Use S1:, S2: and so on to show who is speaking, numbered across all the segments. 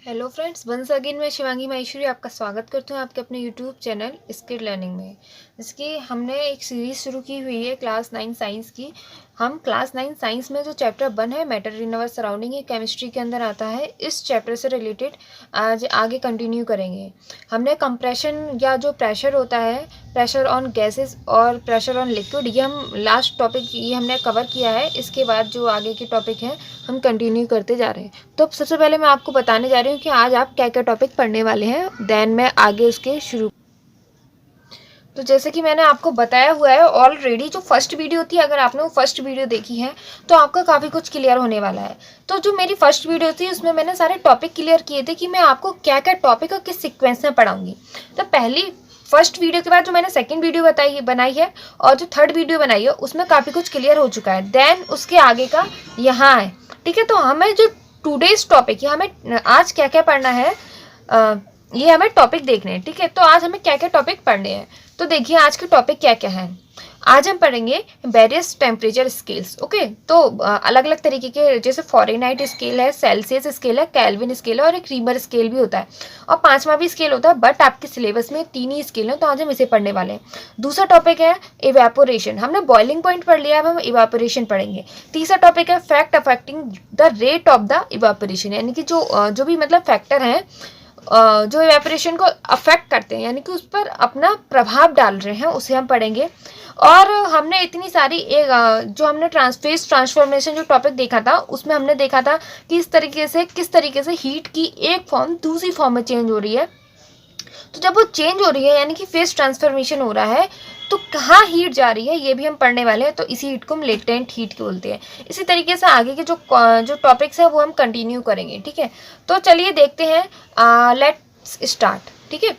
S1: Hello friends, once again मैं शिवांगी माहेश्वरी आपका स्वागत करती हूँ आपके अपने यूट्यूब चैनल स्किल लर्निंग में। जिसकी हमने एक सीरीज़ शुरू की हुई है क्लास 9 साइंस की। हम क्लास 9 साइंस में जो चैप्टर 1 है मैटर इन अवर सराउंडिंग, ये केमिस्ट्री के अंदर आता है। इस चैप्टर से रिलेटेड आज आगे कंटिन्यू करेंगे। हमने कंप्रेशन या जो प्रेशर होता है, प्रेशर ऑन गैसेस और प्रेशर ऑन लिक्विड, ये हम लास्ट टॉपिक ये हमने कवर किया है। इसके बाद जो आगे के टॉपिक हैं हम कंटिन्यू करते जा रहे हैं। तो सबसे पहले मैं आपको बताने जा रही हूँ कि आज आप क्या क्या टॉपिक पढ़ने वाले हैं, देन मैं आगे उसके शुरू। तो जैसे कि मैंने आपको बताया हुआ है ऑलरेडी, जो फर्स्ट वीडियो थी, अगर आपने वो फर्स्ट वीडियो देखी है तो आपका काफ़ी कुछ क्लियर होने वाला है। तो जो मेरी फर्स्ट वीडियो थी उसमें मैंने सारे टॉपिक क्लियर किए थे कि मैं आपको क्या क्या टॉपिक और किस सिक्वेंस में पढ़ाऊँगी। तो पहली फर्स्ट वीडियो के बाद जो मैंने सेकंड वीडियो बनाई है और जो थर्ड वीडियो बनाई है उसमें काफ़ी कुछ क्लियर हो चुका है। देन उसके आगे का यहाँ है, ठीक है। तो हमें जो टूडेज टॉपिक है, हमें आज क्या क्या पढ़ना है, ये हमें टॉपिक देखने हैं, ठीक है। तो आज हमें क्या क्या टॉपिक पढ़ने हैं, तो देखिए आज के टॉपिक क्या क्या हैं। आज हम पढ़ेंगे वेरियस टेम्परेचर स्केल्स, ओके। तो अलग अलग तरीके के, जैसे फॉरेनहाइट स्केल है, सेल्सियस स्केल है, केल्विन स्केल है और एक रीमर स्केल भी होता है और पांचवा भी स्केल होता है। बट आपके सिलेबस में तीन ही स्केल है, तो आज हम इसे पढ़ने वाले हैं। दूसरा टॉपिक है इवेपोरेशन। हमने बॉइलिंग पॉइंट पढ़ लिया, अब हम इवेपोरेशन पढ़ेंगे। तीसरा टॉपिक है fact affecting the rate of the evaporation, यानी कि जो भी मतलब फैक्टर हैं जो इवेपोरेशन को अफेक्ट करते हैं, यानी कि उस पर अपना प्रभाव डाल रहे हैं, उसे हम पढ़ेंगे। और हमने इतनी सारी जो हमने फेस ट्रांसफॉर्मेशन जो टॉपिक देखा था उसमें हमने देखा था कि किस तरीके से हीट की एक फॉर्म दूसरी फॉर्म में चेंज हो रही है। तो जब वो चेंज हो रही है, यानी कि फेस ट्रांसफॉर्मेशन हो रहा है, तो कहाँ हीट जा रही है ये भी हम पढ़ने वाले हैं। तो इसी हीट को हम लेटेंट हीट के बोलते हैं। इसी तरीके से आगे के जो टॉपिक्स है वो हम कंटिन्यू करेंगे, ठीक है। तो चलिए देखते हैं, लेट्स स्टार्ट, ठीक है।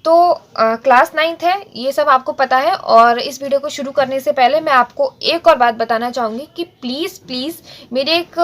S1: तो क्लास 9th है, ये सब आपको पता है। और इस वीडियो को शुरू करने से पहले मैं आपको एक और बात बताना चाहूँगी कि प्लीज़ मेरी एक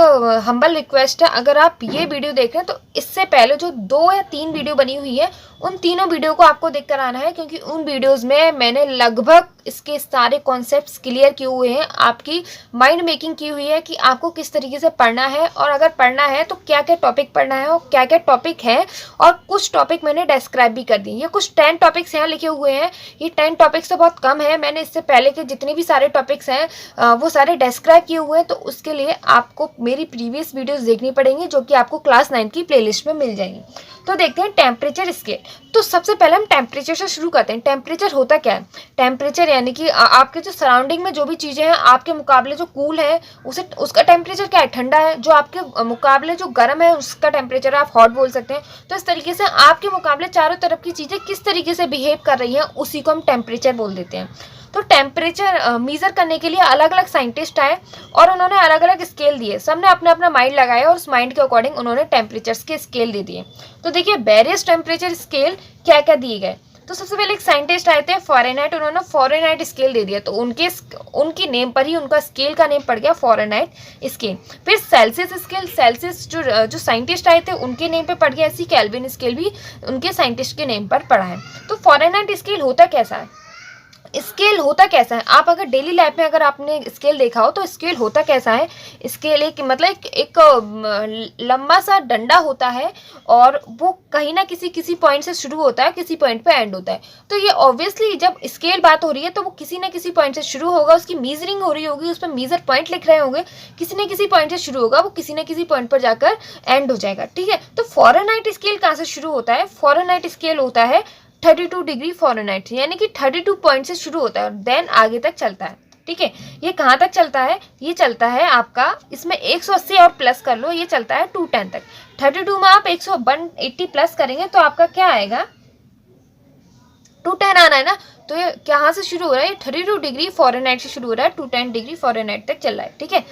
S1: हम्बल रिक्वेस्ट है, अगर आप ये वीडियो देख रहे हैं तो इससे पहले जो 2 या 3 वीडियो बनी हुई है उन तीनों वीडियो को आपको देख कर आना है, क्योंकि उन वीडियोज़ में मैंने लगभग इसके सारे कॉन्सेप्ट्स क्लियर किए हुए हैं, आपकी माइंड मेकिंग की हुई है कि आपको किस तरीके से पढ़ना है और अगर पढ़ना है तो क्या क्या टॉपिक पढ़ना है और क्या क्या टॉपिक है। और कुछ टॉपिक मैंने डिस्क्राइब भी कर दिए। ये कुछ 10 टॉपिक्स यहाँ लिखे हुए हैं। ये 10 टॉपिक्स तो बहुत कम है, मैंने इससे पहले के जितने भी सारे टॉपिक्स हैं वो सारे डिस्क्राइब किए हुए हैं। तो उसके लिए आपको मेरी प्रीवियस वीडियोज़ देखनी पड़ेंगी, जो कि आपको क्लास 9 की प्लेलिस्ट में मिल जाएंगी। तो देखते हैं टेम्परेचर स्केल। तो सबसे पहले हम टेम्परेचर से शुरू करते हैं। टेम्परेचर होता क्या है? टेम्परेचर यानी कि आपके जो सराउंडिंग में जो भी चीज़ें हैं आपके मुकाबले जो कूल है उसे उसका टेम्परेचर क्या है? ठंडा है। जो आपके मुकाबले जो गर्म है उसका टेम्परेचर आप हॉट बोल सकते हैं। तो इस तरीके से आपके मुकाबले चारों तरफ की चीज़ें किस तरीके से बिहेव कर रही हैं उसी को हम टेम्परेचर बोल देते हैं। तो टेम्परेचर मेजर करने के लिए अलग अलग साइंटिस्ट आए और उन्होंने अलग अलग स्केल दिए। सबने अपना अपना माइंड लगाया और उस माइंड के अकॉर्डिंग उन्होंने टेम्परेचर्स के स्केल दे दिए। तो देखिए वेरियस टेम्परेचर स्केल क्या क्या दिए गए। तो सबसे पहले एक साइंटिस्ट आए थे फॉरेनहाइट, उन्होंने फॉरेनहाइट स्केल दे दिया। तो उनकी नेम पर ही उनका स्केल का नेम पड़ गया फॉरेनहाइट स्केल। फिर सेल्सियस स्केल, सेल्सियस जो साइंटिस्ट आए थे उनके नेम पे पड़ गया। ऐसी केल्विन स्केल भी उनके साइंटिस्ट के नेम पर पड़ा है। तो फॉरेनहाइट स्केल होता कैसा है? स्केल होता कैसा है? आप अगर डेली लाइफ में अगर आपने स्केल देखा हो तो स्केल होता कैसा है? स्केल एक मतलब एक लंबा सा डंडा होता है और वो कहीं ना किसी पॉइंट से शुरू होता है, किसी पॉइंट पे एंड होता है। तो ये ऑब्वियसली जब स्केल बात हो रही है तो वो किसी ना किसी पॉइंट से शुरू होगा, उसकी मीजरिंग हो रही होगी, उस पर मीजर पॉइंट लिख रहे होंगे, किसी न किसी पॉइंट से शुरू होगा, वो किसी न किसी पॉइंट पर जाकर एंड हो जाएगा, ठीक है। तो फॉरेनहाइट स्केल कहाँ से शुरू होता है? फॉरेनहाइट स्केल होता है 32 डिग्री फॉरेनहाइट, यानी कि 32 पॉइंट से शुरू होता है और देन आगे तक चलता है, ठीक है। ये कहाँ तक चलता है? ये चलता है आपका, इसमें 180 और प्लस कर लो, ये चलता है 210 तक। 32 में आप 180 प्लस करेंगे तो आपका क्या आएगा? 210 आना है ना। तो ये कहाँ से शुरू हो रहा है? ये 32 डिग्री फॉरेनहाइट से शुरू हो रहा है, 210 डिग्री फॉरेनहाइट तक चल रहा है, ठीक है।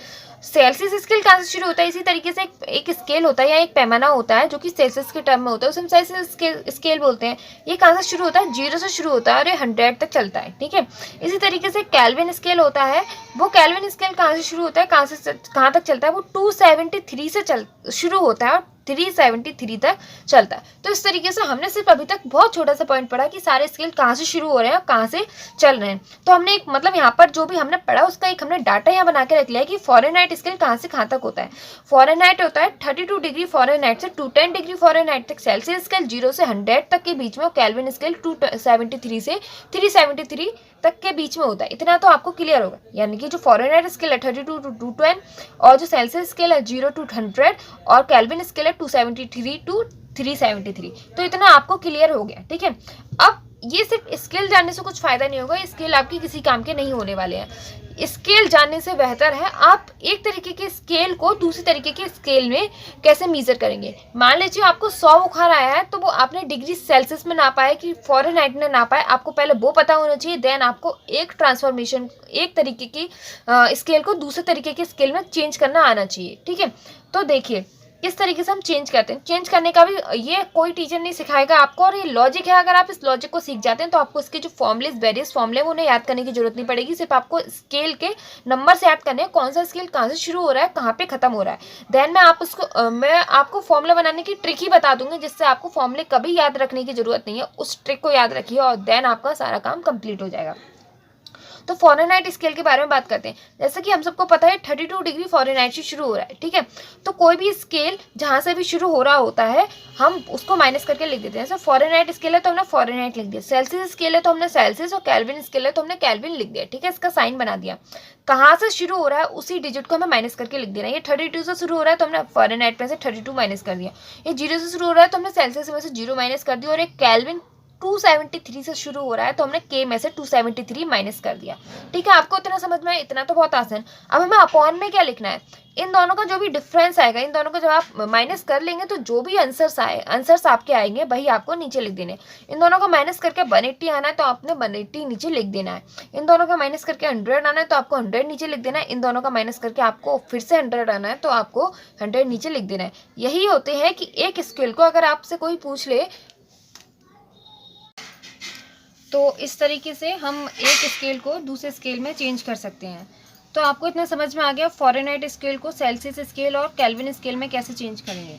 S1: सेल्सियस स्केल कहाँ से शुरू होता है? इसी तरीके से एक स्केल होता है या एक पैमाना होता है जो कि सेल्सियस के टर्म में होता है, उसे हम सेल्सियस स्केल बोलते हैं। ये कहाँ से शुरू होता है? 0 से शुरू होता है और ये 100 तक चलता है, ठीक है। इसी तरीके से केल्विन स्केल होता है। वो केल्विन स्केल कहाँ से शुरू होता है, कहाँ तक चलता है? वो 273 से शुरू होता है और 373 तक चलता है। तो इस तरीके से हमने सिर्फ अभी तक बहुत छोटा सा पॉइंट पढ़ा कि सारे स्केल कहाँ से शुरू हो रहे हैं और कहाँ से चल रहे हैं। तो हमने एक मतलब यहाँ पर जो भी हमने पढ़ा उसका एक हमने डाटा यहाँ बना के रख लिया है कि फ़ारेनहाइट स्केल कहाँ से कहाँ तक होता है। फ़ारेनहाइट होता है 32 डिग्री फ़ारेनहाइट से 210 डिग्री फ़ारेनहाइट तक सेल्सियस स्केल 0 से 100 तक के बीच में, और केल्विन स्केल 273 से 373 तक के बीच में होता है। इतना तो आपको क्लियर होगा। यानी कि जो फ़ारेनहाइट स्केल है 32 to 210 और जो सेल्सियस स्केल है 0 to 100 और केल्विन स्केल है 273 to 373, तो इतना आपको क्लियर हो गया। ठीक है, अब ये सिर्फ स्केल जानने से कुछ फायदा नहीं होगा, स्केल आपकी किसी काम के नहीं होने वाले हैं। स्केल जानने से बेहतर है आप एक तरीके के स्केल को दूसरे तरीके के स्केल में कैसे मेजर करेंगे। मान लीजिए आपको 100 बुखार आया है, तो वो आपने डिग्री सेल्सियस में नापा है कि फ़ारेनहाइट में नापा है, आपको पहले वो पता होना चाहिए। देन आपको एक ट्रांसफॉर्मेशन, एक तरीके की स्केल को दूसरे तरीके के स्केल में चेंज करना आना चाहिए। ठीक है, तो देखिए किस तरीके से हम चेंज करते हैं। चेंज करने का भी ये कोई टीचर नहीं सिखाएगा आपको, और ये लॉजिक है। अगर आप इस लॉजिक को सीख जाते हैं तो आपको इसके जो फॉर्मूलेज, वेरियस फॉर्मूले, उन्हें याद करने की जरूरत नहीं पड़ेगी। सिर्फ आपको स्केल के नंबर से याद करने हैं, कौन सा स्केल कहाँ से शुरू हो रहा है, कहाँ पे खत्म हो रहा है। देन मैं आपको फॉर्मूला बनाने की ट्रिक ही बता दूंगी, जिससे आपको फॉर्मूले कभी याद रखने की जरूरत नहीं है। उस ट्रिक को याद रखिए और देन आपका सारा काम कंप्लीट हो जाएगा। तो फ़ारेनहाइट स्केल के बारे में बात करते हैं। जैसे कि हम सबको पता है 32 डिग्री फ़ारेनहाइट से शुरू हो रहा है। ठीक है, तो कोई भी स्केल जहाँ से भी शुरू हो रहा होता है हम उसको माइनस करके लिख देते हैं। जैसे फ़ारेनहाइट स्केल है तो हमने फ़ारेनहाइट लिख दिया, सेल्सियस स्केल है तो हमने सेल्सियस, और केल्विन स्केल है तो हमने केल्विन लिख दिया। ठीक है, इसका साइन बना दिया। कहाँ से शुरू हो रहा है उसी डिजिट को हमें माइनस करके लिख देना है। ये 32 से शुरू हो रहा है तो हमने फ़ारेनहाइट में से 32 माइनस कर दिया। ये 0 से शुरू हो रहा है तो हमने सेल्सियस में से 0 माइनस कर दिया। और एक केल्विन 273 से शुरू हो रहा है तो हमने के में से 273 माइनस कर दिया। ठीक है, आपको इतना समझ में आया? इतना तो बहुत आसान। अब हमें अपॉन में क्या लिखना है, इन दोनों का जो भी डिफरेंस आएगा, इन दोनों को जब आप माइनस कर लेंगे तो जो भी आंसर्स आपके आएंगे वही आपको नीचे लिख देने। इन दोनों का माइनस करके 180 आना है तो आपने 180 नीचे लिख देना है। इन दोनों का माइनस करके 100 आना है तो आपको 100 नीचे लिख देना है। इन दोनों का माइनस करके आपको फिर से 100 आना है तो आपको 100 नीचे लिख देना है। यही होते हैं कि एक स्केल को अगर आपसे कोई पूछ ले तो इस तरीके से हम एक स्केल को दूसरे स्केल में चेंज कर सकते हैं। तो आपको इतना समझ में आ गया फ़ारेनहाइट स्केल को सेल्सियस स्केल और केल्विन स्केल में कैसे चेंज करेंगे।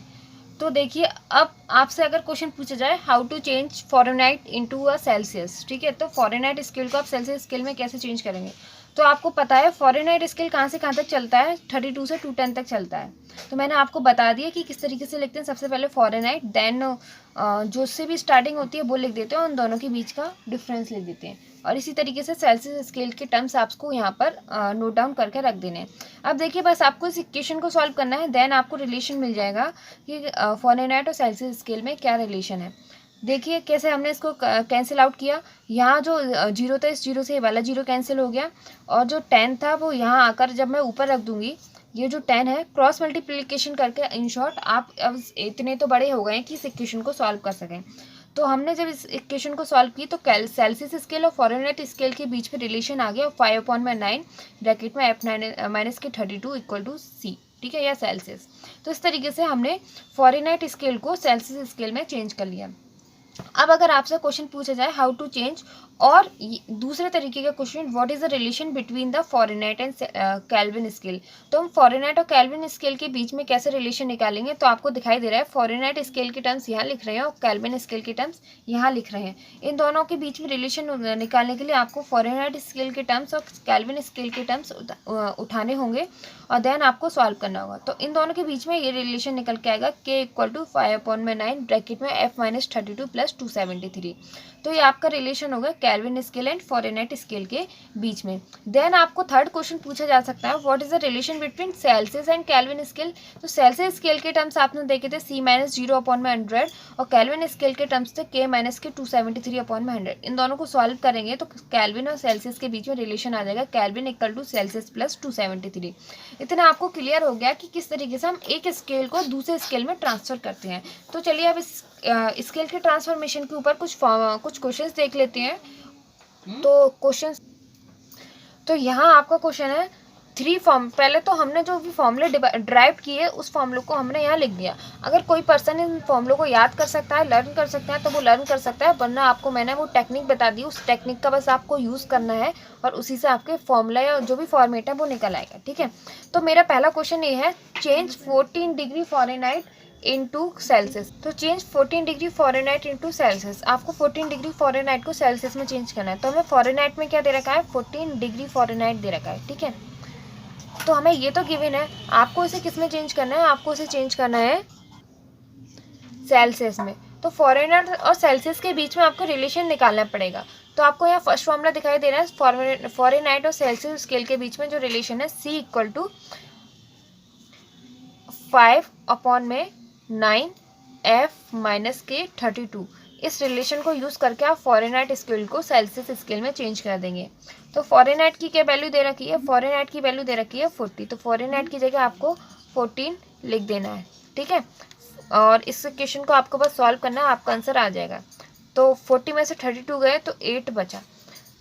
S1: तो देखिए, अब आपसे अगर क्वेश्चन पूछा जाए how to change Fahrenheit into a Celsius, ठीक है, तो फ़ारेनहाइट स्केल को आप सेल्सियस स्केल में कैसे चेंज करेंगे। तो आपको पता है फ़ारेनहाइट स्केल कहाँ से कहाँ तक चलता है, 32 से 210 तक चलता है। तो मैंने आपको बता दिया कि किस तरीके से लिखते हैं। सबसे पहले फ़ारेनहाइट, देन जो से भी स्टार्टिंग होती है वो लिख देते हैं, उन दोनों के बीच का डिफरेंस लिख देते हैं। और इसी तरीके से सेल्सियस स्केल के टर्म्स आपको यहाँ पर नोट डाउन करके रख देने हैं। अब देखिए, बस आपको इस इक्वेशन को सॉल्व करना है, देन आपको रिलेशन मिल जाएगा कि फ़ारेनहाइट और सेल्सियस स्केल में क्या रिलेशन है। देखिए कैसे हमने इसको कैंसिल आउट किया। यहाँ जो 0 था, इस 0 से ये वाला 0 कैंसिल हो गया, और जो 10 था वो यहाँ आकर जब मैं ऊपर रख दूंगी, ये जो 10 है क्रॉस मल्टीप्लिकेशन करके, इन शॉर्ट आप अब इतने तो बड़े हो गए कि इस इक्वेशन को सॉल्व कर सकें। तो हमने जब इस इक्वेशन को सॉल्व की तो सेल्सियस स्केल और फ़ारेनहाइट स्केल के बीच में रिलेशन आ गया 5/9 ब्रैकेट में F9 माइनस के 32 इक्वल टू C, ठीक है, या सेल्सियस। तो इस तरीके से हमने फ़ारेनहाइट स्केल को सेल्सियस स्केल में चेंज कर लिया। अब अगर आपसे क्वेश्चन पूछा जाए हाउ टू चेंज, और दूसरे तरीके का question what is the relation between the Fahrenheit and kelvin scale, तो हम फ़ारेनहाइट और केल्विन स्केल के बीच में कैसे रिलेशन निकालेंगे। तो आपको दिखाई दे रहा है फ़ारेनहाइट स्केल के टर्म्स यहाँ लिख रहे हैं और केल्विन स्केल के टर्म्स यहाँ लिख रहे हैं। इन दोनों के बीच में रिलेशन निकालने के लिए आपको फ़ारेनहाइट स्केल के टर्म्स और केल्विन स्केल के टर्म्स उठाने होंगे और देन आपको सॉल्व करना होगा। तो इन दोनों के बीच में ये रिलेशन निकल के आएगा K इक्वल टू 5/9 ब्रैकेट में F-32 + 273। तो ये आपका रिलेशन होगा kelvin scale and Fahrenheit scale के बीच में। देन आपको थर्ड क्वेश्चन पूछा जा सकता है what is the relation between Celsius and kelvin scale. तो सेल्सियस स्केल के टर्म्स आपने देखे थे C-0/100 और केल्विन स्केल के टर्म्स थे K- के 273/100। इन दोनों को सॉल्व करेंगे तो केल्विन और सेल्सियस के बीच में रिलेशन आ जाएगा केल्विन इक्वल टू सेल्सियस + 273। इतना आपको क्लियर हो गया कि किस तरीके से हम एक स्केल को दूसरे स्केल में ट्रांसफर करते हैं। तो चलिए अब इस स्केल के ट्रांसफॉर्मेशन के ऊपर कुछ क्वेश्चंस देख लेते हैं। तो क्वेश्चंस, तो यहाँ आपका क्वेश्चन है पहले तो हमने जो भी फॉर्मूले ड्राइव किए उस फॉर्मूले को हमने यहाँ लिख दिया। अगर कोई पर्सन इन फॉर्मूलों को याद कर सकता है, लर्न कर सकता है तो वो लर्न कर सकता है, वरना आपको मैंने वो टेक्निक बता दी, उस टेक्निक का बस आपको यूज़ करना है और उसी से आपके फॉर्मूला या जो भी फॉर्मेट है वो निकल आएगा। ठीक है, तो मेरा पहला क्वेश्चन ये है change 14 degree Fahrenheit into Celsius. तो change 14 degree Fahrenheit into Celsius. आपको 14 डिग्री फ़ारेनहाइट को सेल्सियस में चेंज करना है। तो हमें फ़ारेनहाइट में क्या दे रखा है, 14 डिग्री फ़ारेनहाइट दे रखा है, ठीक है। तो हमें ये तो गिवन है, आपको इसे किस में चेंज करना है, आपको इसे चेंज करना है सेल्सियस में। तो फ़ारेनहाइट और सेल्सियस के बीच में आपको रिलेशन निकालना पड़ेगा। तो आपको यहाँ फर्स्ट फॉर्मूला दिखाई दे रहा है, फ़ारेनहाइट और सेल्सियस स्केल के बीच में जो रिलेशन है C इक्वल टू 5/9 F-K32। इस रिलेशन को यूज़ करके आप फ़ारेनहाइट स्केल को सेल्सियस स्केल में चेंज कर देंगे। तो फ़ारेनहाइट की क्या वैल्यू दे रखी है, फ़ारेनहाइट की वैल्यू दे रखी है 40। तो फ़ारेनहाइट की जगह आपको 14 लिख देना है, ठीक है। और इस क्वेश्चन को आपको बस सॉल्व करना है, आपका आंसर आ जाएगा। तो 40 में से 32 गए तो 8 बचा।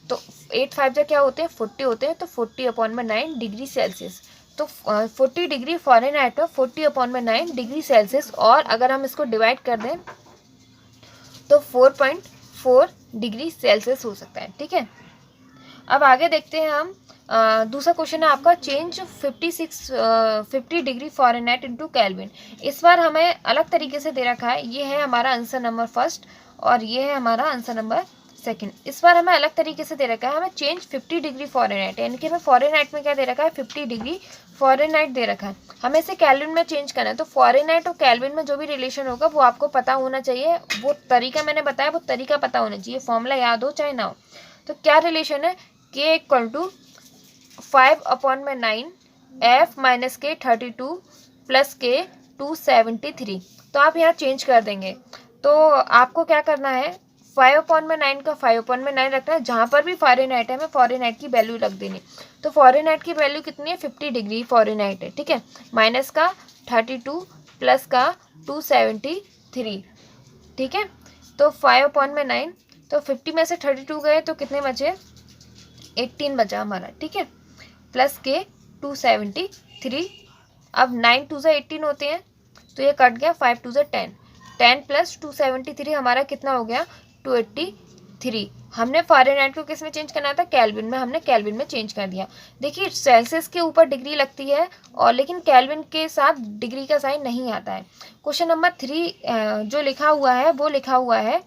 S1: तो 8 5 क्या होते हैं, 40 होते हैं। तो 40/9 डिग्री सेल्सियस। तो 40 डिग्री फ़ारेनहाइट और 40/9 डिग्री सेल्सियस, और अगर हम इसको डिवाइड कर दें तो 4.4 डिग्री सेल्सियस हो सकता है, ठीक है। अब आगे देखते हैं हम। दूसरा क्वेश्चन है आपका, change 50 degree Fahrenheit into kelvin. इस बार हमें अलग तरीके से दे रखा है। ये है हमारा आंसर नंबर फर्स्ट और ये है हमारा आंसर नंबर सेकंड। इस बार हमें अलग तरीके से दे रखा है, हमें चेंज 50 डिग्री फ़ारेनहाइट, यानी कि हमें फ़ारेनहाइट में क्या दे रखा है, 50 डिग्री फ़ारेनहाइट दे रखा है। हमें इसे केल्विन में चेंज करना है। तो फ़ारेनहाइट और केल्विन में जो भी रिलेशन होगा वो आपको पता होना चाहिए। वो तरीका मैंने बताया, वो तरीका पता होना चाहिए, फॉर्मूला याद हो चाहे ना हो। तो क्या रिलेशन है, K equal to 5/9 F-K32 plus K 273। तो आप यहाँ चेंज कर देंगे। तो आपको क्या करना है, 5/9 का 5/9 रखना है। जहाँ पर भी फ़ारेनहाइट है हमें फ़ारेनहाइट की वैल्यू रख देनी। तो फ़ारेनहाइट की वैल्यू कितनी है, 50 डिग्री फ़ारेनहाइट है, ठीक है। माइनस का 32 प्लस का 273, ठीक है। तो 5/9, तो 50 में से 32 गए तो कितने बचे, 18 बचा हमारा, ठीक है। प्लस के 273। अब 9 2 से 18 होते हैं तो ये कट गया, 5 2 से 10, 10 प्लस 273 हमारा कितना हो गया, 283। हमने फ़ारेनहाइट को किस में चेंज करना था, केल्विन में। हमने केल्विन में चेंज कर दिया। देखिए सेल्सियस के ऊपर डिग्री लगती है और लेकिन केल्विन के साथ डिग्री का साइन नहीं आता है। क्वेश्चन नंबर 3 जो लिखा हुआ है वो लिखा हुआ है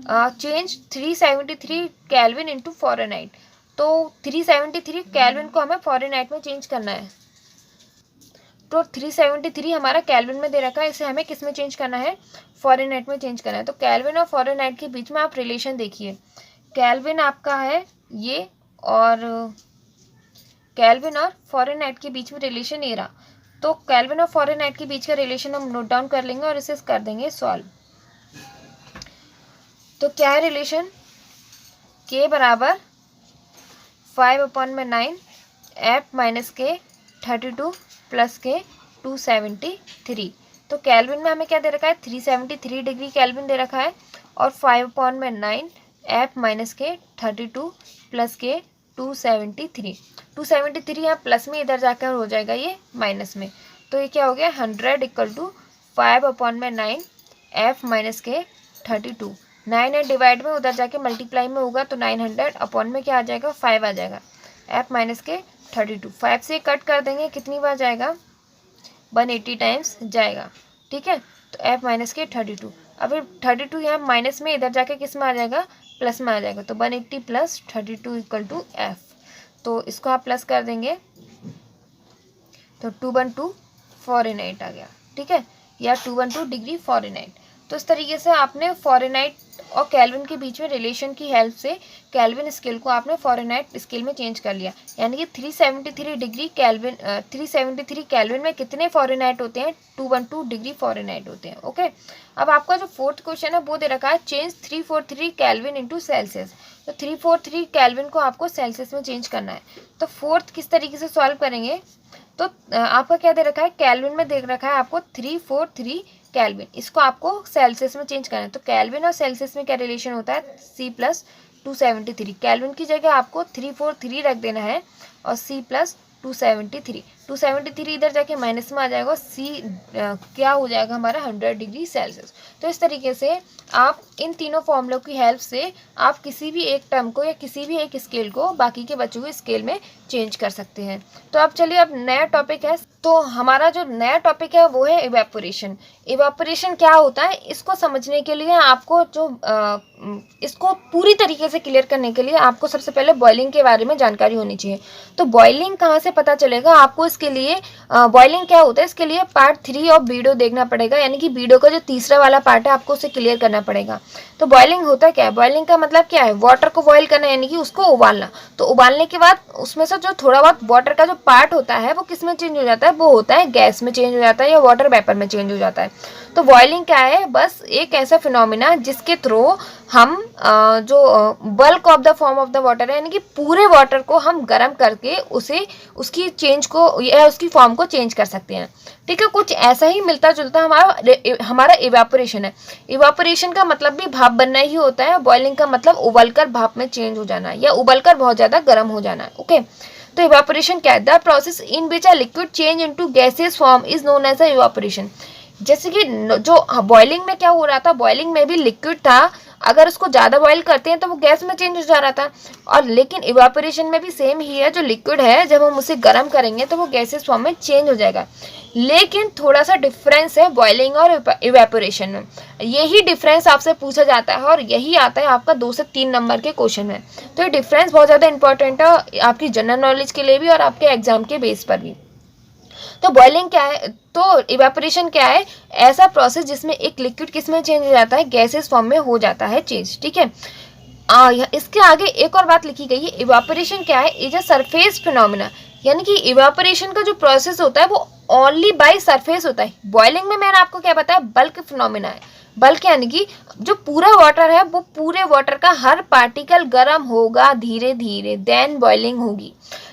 S1: चेंज 373 केल्विन इंटू फ़ारेनहाइट। तो 373 केल्विन को हमें फ़ारेनहाइट में चेंज करना है। तो 373 हमारा केल्विन में दे रखा है, इसे हमें किस में चेंज करना है, फ़ारेनहाइट में चेंज करना है। तो केल्विन और फ़ारेनहाइट के बीच में आप रिलेशन देखिए, केल्विन आपका है ये, और केल्विन और फ़ारेनहाइट के बीच में रिलेशन ये रहा। तो केल्विन और फ़ारेनहाइट के बीच का रिलेशन हम नोट डाउन कर लेंगे और इसे कर देंगे सॉल्व। तो क्या है रिलेशन, K बराबर 5/9 F-K32 प्लस के 273। तो केल्विन में हमें क्या दे रखा है, 373 डिग्री केल्विन दे रखा है, और 5/9 F-K32 प्लस के 273। 273 यहाँ प्लस में, इधर जाकर हो जाएगा ये माइनस में। तो ये क्या हो गया, 100 इक्वल टू 5/9 F-K32। 9 है डिवाइड में, उधर जाके मल्टीप्लाई में होगा तो 900 अपॉन में क्या आ जाएगा, 5 आ जाएगा। F-K32 5 से कट कर देंगे, कितनी बार जाएगा, 180 टाइम्स जाएगा, ठीक है। तो F-K32, अभी 32 यहाँ माइनस में, इधर जाके किस में आ जाएगा, प्लस में आ जाएगा। तो 180 प्लस 32 इक्वल टू F। तो इसको आप प्लस कर देंगे तो 212 फ़ारेनहाइट आ गया, ठीक है, या 212 डिग्री फ़ारेनहाइट। तो इस तरीके से आपने फ़ारेनहाइट और केल्विन के बीच में रिलेशन की हेल्प से केल्विन स्केल को आपने फ़ारेनहाइट स्केल में चेंज कर लिया। यानी कि 373 डिग्री केल्विन 373 केल्विन में कितने फ़ारेनहाइट होते हैं, 212 डिग्री फ़ारेनहाइट होते हैं, ओके। अब आपका जो फोर्थ क्वेश्चन है वो दे रखा है, चेंज 343 केल्विन इंटू सेल्सियस। तो 343 केल्विन को आपको सेल्सियस में चेंज करना है। तो फोर्थ किस तरीके से सॉल्व करेंगे, तो आपका क्या दे रखा है, केल्विन में दे रखा है आपको 343 केल्विन, इसको आपको सेल्सियस में चेंज करना है। तो केल्विन और सेल्सियस में क्या रिलेशन होता है, C प्लस 273। केल्विन की जगह आपको 343 रख देना है और C प्लस 273 इधर जाके माइनस में आ जाएगा, C क्या हो जाएगा हमारा, 100 डिग्री सेल्सियस। तो इस तरीके से आप इन तीनों फॉर्मूलों की हेल्प से आप किसी भी एक टर्म को या किसी भी एक स्केल को बाकी के बचे हुए स्केल में चेंज कर सकते हैं। तो अब चलिए, अब नया टॉपिक है। तो हमारा जो नया टॉपिक है वो है इवेपोरेशन। इवापोरेशन क्या होता है, इसको समझने के लिए आपको इसको पूरी तरीके से क्लियर करने के लिए आपको सबसे पहले बॉइलिंग के बारे में जानकारी होनी चाहिए। तो बॉइलिंग कहाँ से पता चलेगा आपको, इसके लिए बॉइलिंग क्या होता है इसके लिए पार्ट 3 ऑफ वीडियो देखना पड़ेगा, यानी कि वीडियो का जो तीसरा वाला पार्ट है आपको उसे क्लियर करना पड़ेगा। तो बॉइलिंग होता क्या है, बॉइलिंग का मतलब क्या है, वाटर को बॉइल करना यानी कि उसको उबालना। तो उबालने के बाद उसमें से जो थोड़ा बहुत वाटर का जो पार्ट होता है वो किस में चेंज हो जाता है, वो होता है गैस में चेंज हो जाता है या वाटर वेपर में चेंज हो जाता है। तो बॉइलिंग क्या है, बस एक ऐसा फिनोमिना जिसके थ्रू हम जो bulk of the form of the water है, यानी कि पूरे वाटर को हम गर्म करके उसे उसकी चेंज को या उसकी फॉर्म को चेंज कर सकते हैं। ठीक है, कुछ ऐसा ही मिलता जुलता हमारा इवेपोरेशन है। इवेपोरेशन का मतलब भी भाप बनना ही होता है, बॉइलिंग का मतलब उबलकर भाप में चेंज हो जाना या उबलकर बहुत ज्यादा गर्म हो जाना है। ओके, तो इवेपोरेशन क्या है, the process in which a liquid change into gaseous form is known as a evaporation. जैसे कि जो बॉइलिंग में क्या हो रहा था, बॉइलिंग में भी लिक्विड था, अगर उसको ज़्यादा बॉईल करते हैं तो वो गैस में चेंज हो जा रहा था, और लेकिन इवेपोरेशन में भी सेम ही है, जो लिक्विड है जब हम उसे गर्म करेंगे तो वो गैसेस फॉर्म में चेंज हो जाएगा। लेकिन थोड़ा सा डिफरेंस है बॉइलिंग और इवेपोरेशन में, यही डिफरेंस आपसे पूछा जाता है और यही आता है आपका 2 से 3 नंबर के क्वेश्चन में। तो ये डिफरेंस बहुत ज़्यादा इंपॉर्टेंट है आपकी जनरल नॉलेज के लिए भी और आपके एग्जाम के बेस पर भी। तो बॉइलिंग क्या है, तो इवेपोरेशन क्या है, ऐसा प्रोसेस जिसमें एक लिक्विड किस में चेंज हो जाता है, गैसेस फॉर्म में हो जाता है चेंज। ठीक है, इसके आगे एक और बात लिखी गई है, इवेपोरेशन क्या है, इज अ सरफेस फिनोमिना, यानी कि इवेपोरेशन का जो प्रोसेस होता है वो ओनली बाय सरफेस होता है। बॉइलिंग में मैंने आपको क्या बताया, बल्क फिनोमिना है। बल्क यानी कि जो पूरा वाटर है वो पूरे वाटर का हर पार्टिकल गर्म होगा धीरे धीरे, देन बॉइलिंग होगी।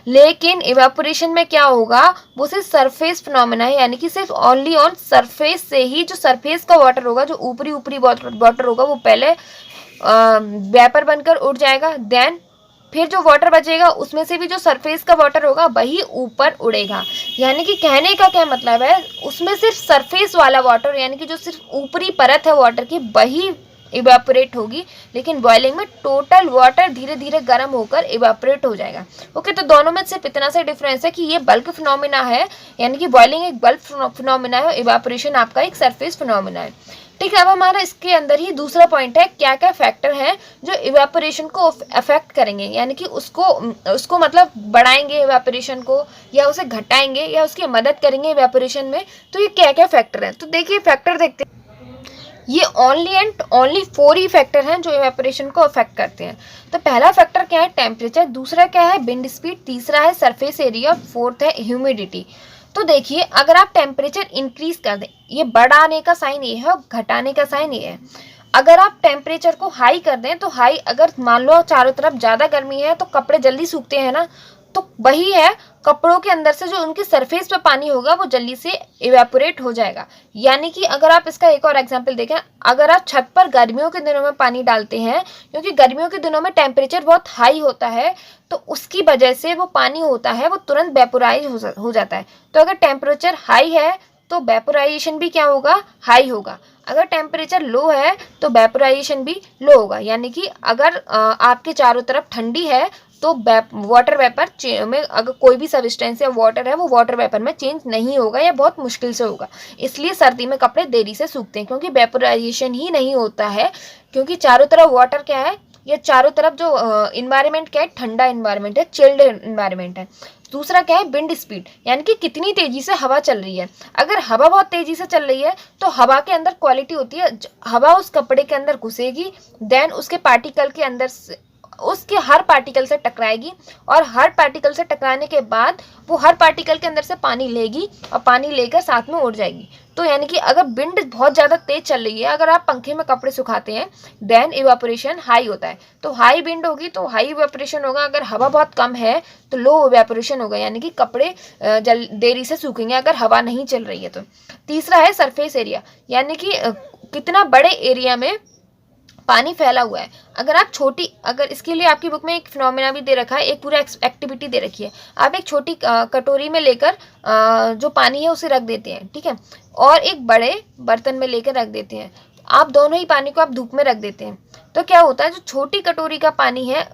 S1: लेकिन इवेपोरेशन में क्या होगा, वो सिर्फ सरफेस फिनोमिना है, यानी कि सिर्फ ओनली ऑन सरफेस से ही जो सरफेस का वाटर होगा, जो ऊपरी ऊपरी वाटर होगा वो पहले वेपर बनकर उड़ जाएगा, देन फिर जो वाटर बचेगा उसमें से भी जो सरफेस का वाटर होगा वही ऊपर उड़ेगा। यानी कि कहने का क्या मतलब है, उसमें सिर्फ सरफेस वाला वाटर यानी कि जो सिर्फ ऊपरी परत है वाटर की वही इवेपोरेट होगी, लेकिन बॉइलिंग में टोटल वाटर धीरे धीरे गर्म होकर इवेपोरेट हो जाएगा। ओके, तो दोनों में सिर्फ इतना सा डिफरेंस है कि ये बल्क फिनोमिना है, यानी कि बॉइलिंग एक बल्क फिनोमिना है, इवेपोरेशन आपका एक सरफेस फिनोमिना है। ठीक है, अब हमारा इसके अंदर ही दूसरा पॉइंट है, क्या क्या फैक्टर हैं जो इवेपोरेशन को अफेक्ट करेंगे, यानी कि उसको मतलब बढ़ाएंगे इवेपोरेशन को या उसे घटाएंगे या उसकी मदद करेंगे इवेपोरेशन में। तो ये क्या क्या फैक्टर हैं, तो देखिए फैक्टर देखते हैं। ये only and only 4 he factor हैं जो इवेपोरेशन को अफेक्ट करते हैं। तो पहला फैक्टर क्या है, टेम्परेचर, दूसरा क्या है विंड स्पीड, तीसरा है सरफेस एरिया, फोर्थ है ह्यूमिडिटी। तो देखिए अगर आप टेम्परेचर इंक्रीज कर दें, ये बढ़ाने का साइन ये है और घटाने का साइन ये है। अगर आप टेम्परेचर को हाई कर दें तो हाई, अगर मान लो चारों तरफ ज़्यादा गर्मी है तो कपड़े जल्दी सूखते हैं ना, तो वही है, कपड़ों के अंदर से जो उनकी सरफेस पे पानी होगा वो जल्दी से इवेपोरेट हो जाएगा। यानी कि अगर आप इसका एक और एग्जांपल देखें, अगर आप छत पर गर्मियों के दिनों में पानी डालते हैं, क्योंकि गर्मियों के दिनों में टेम्परेचर बहुत हाई होता है, तो उसकी वजह से वो पानी होता है वो तुरंत वेपोराइज हो जाता है। तो अगर टेम्परेचर हाई है तो वेपोराइजेशन भी क्या होगा, हाई होगा। अगर टेम्परेचर लो है तो वेपोराइजेशन भी लो होगा। यानी कि अगर आपके चारों तरफ ठंडी है तो वाटर वेपर में अगर कोई भी सब्सटेंस या वाटर है वो वाटर वेपर में चेंज नहीं होगा या बहुत मुश्किल से होगा। इसलिए सर्दी में कपड़े देरी से सूखते हैं, क्योंकि वेपोराइजेशन ही नहीं होता है, क्योंकि चारों तरफ वाटर क्या है, ये चारों तरफ जो इन्वायरमेंट क्या है, ठंडा इन्वायरमेंट है, चिल्ड इन्वायरमेंट है। दूसरा क्या है, विंड स्पीड, यानी कि कितनी तेजी से हवा चल रही है। अगर हवा बहुत तेजी से चल रही है तो हवा के अंदर क्वालिटी होती है, हवा उस कपड़े के अंदर घुसेगी, देन उसके पार्टिकल के अंदर उसके हर पार्टिकल से टकराएगी, और हर पार्टिकल से टकराने के बाद वो हर पार्टिकल के अंदर से पानी लेगी और पानी लेकर साथ में उड़ जाएगी। तो यानी कि अगर विंड बहुत ज़्यादा तेज चल रही है, अगर आप पंखे में कपड़े सुखाते हैं, देन इवेपोरेशन हाई होता है। तो हाई विंड होगी तो हाई इवेपोरेशन होगा, अगर हवा बहुत कम है तो लो इवेपोरेशन होगा, यानी कि कपड़े देरी से सूखेंगे अगर हवा नहीं चल रही है तो। तीसरा है सरफेस एरिया, यानी कि कितना बड़े एरिया में पानी फैला हुआ है। अगर आप अगर इसके लिए आपकी बुक में एक फिनोमेना भी दे रखा है, एक पूरा एक्टिविटी दे रखी है। आप एक छोटी कटोरी में लेकर जो पानी है उसे रख देते हैं, ठीक है, और एक बड़े बर्तन में लेकर रख देते हैं। आप दोनों ही पानी को आप धूप में रख देते हैं, तो क्या होता है, जो छोटी कटोरी का पानी है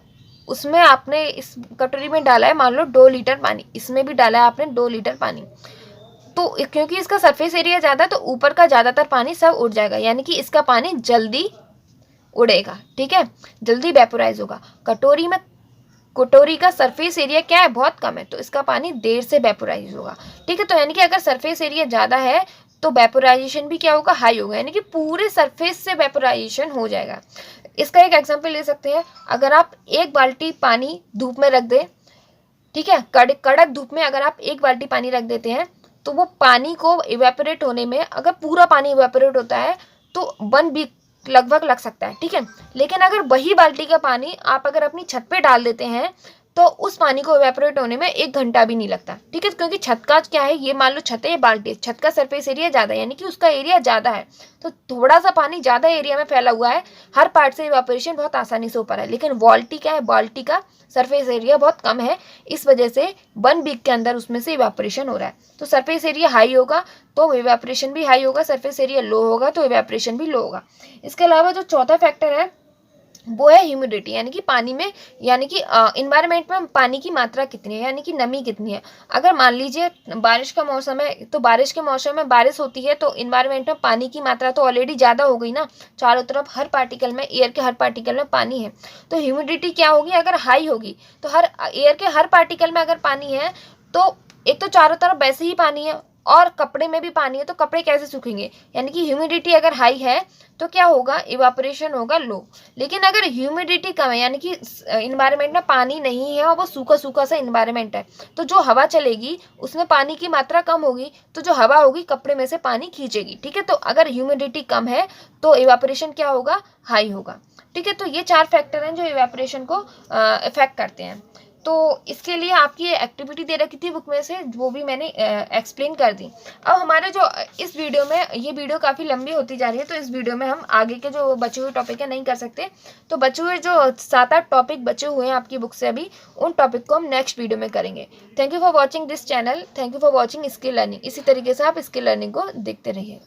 S1: उसमें आपने इस कटोरी में डाला है मान लो 2 लीटर पानी, इसमें भी डाला है आपने 2 लीटर पानी। तो क्योंकि इसका सरफेस एरिया ज़्यादा है तो ऊपर का ज़्यादातर पानी सब उड़ जाएगा, यानी कि इसका पानी जल्दी उड़ेगा, ठीक है, जल्दी वेपोराइज होगा। कटोरी का सरफेस एरिया क्या है, बहुत कम है, तो इसका पानी देर से वेपोराइज होगा, ठीक है। तो यानी कि अगर सरफेस एरिया ज़्यादा है तो वेपोराइजेशन भी क्या होगा, हाई होगा, यानी कि पूरे सरफेस से वेपोराइजेशन हो जाएगा। इसका एक एग्जांपल ले सकते हैं, अगर आप एक बाल्टी पानी धूप में रख दें, ठीक है, कड़क धूप में अगर आप एक बाल्टी पानी रख देते हैं तो वो पानी को इवेपोरेट होने में, अगर पूरा पानी इवेपोरेट होता है तो 1 वीक लगभग लग सकता है, ठीक है। लेकिन अगर वही बाल्टी का पानी आप अगर अपनी छत पे डाल देते हैं तो उस पानी को इवेपोरेट होने में 1 घंटा भी नहीं लगता, ठीक है। क्योंकि छत का क्या है, ये मान लो छत है, ये बाल्टी, छत का सरफेस एरिया ज़्यादा है, यानी कि उसका एरिया ज़्यादा है, तो थोड़ा सा पानी ज़्यादा एरिया में फैला हुआ है, हर पार्ट से इवेपोरेशन बहुत आसानी से ऊपर है। लेकिन बाल्टी क्या है, बाल्टी का सरफेस एरिया बहुत कम है, इस वजह से 1 वीक के अंदर उसमें से इवेपोरेशन हो रहा है। तो सरफेस एरिया हाई होगा तो इवेपोरेशन भी हाई होगा, सरफेस एरिया लो होगा तो इवेपोरेशन भी लो होगा। इसके अलावा जो चौथा फैक्टर है वो है ह्यूमिडिटी, यानी कि पानी में, यानी कि इन्वायरमेंट में पानी की मात्रा कितनी है, यानी कि नमी कितनी है। अगर मान लीजिए बारिश का मौसम है तो बारिश के मौसम में बारिश होती है तो इन्वायरमेंट में पानी की मात्रा तो ऑलरेडी ज़्यादा हो गई ना, चारों तरफ हर पार्टिकल में, एयर के हर पार्टिकल में पानी है। तो ह्यूमिडिटी क्या होगी, अगर हाई होगी तो हर एयर के हर पार्टिकल में अगर पानी है तो एक तो चारों तरफ वैसे ही पानी है और कपड़े में भी पानी है, तो कपड़े कैसे सूखेंगे, यानी कि ह्यूमिडिटी अगर हाई है तो क्या होगा, इवापोरेशन होगा लो। लेकिन अगर ह्यूमिडिटी कम है, यानी कि इन्वायरमेंट में पानी नहीं है और वो सूखा सूखा सा इन्वायरमेंट है, तो जो हवा चलेगी उसमें पानी की मात्रा कम होगी, तो जो हवा होगी कपड़े में से पानी खींचेगी, ठीक है। तो अगर ह्यूमिडिटी कम है तो इवापोरेशन क्या होगा, हाई होगा, ठीक है। तो ये 4 फैक्टर हैं जो इवेपोरेशन को इफेक्ट करते हैं। तो इसके लिए आपकी एक्टिविटी दे रखी थी बुक में से, वो भी मैंने एक्सप्लेन कर दी। अब हमारे जो इस वीडियो में, ये वीडियो काफ़ी लंबी होती जा रही है, तो इस वीडियो में हम आगे के जो बचे हुए टॉपिक है नहीं कर सकते, तो बचे हुए जो 7-8 टॉपिक बचे हुए हैं आपकी बुक से अभी, उन टॉपिक को हम नेक्स्ट वीडियो में करेंगे। Thank you for watching this channel, thank you for watching skill learning. इसी तरीके से आप स्किल लर्निंग को देखते रहिए।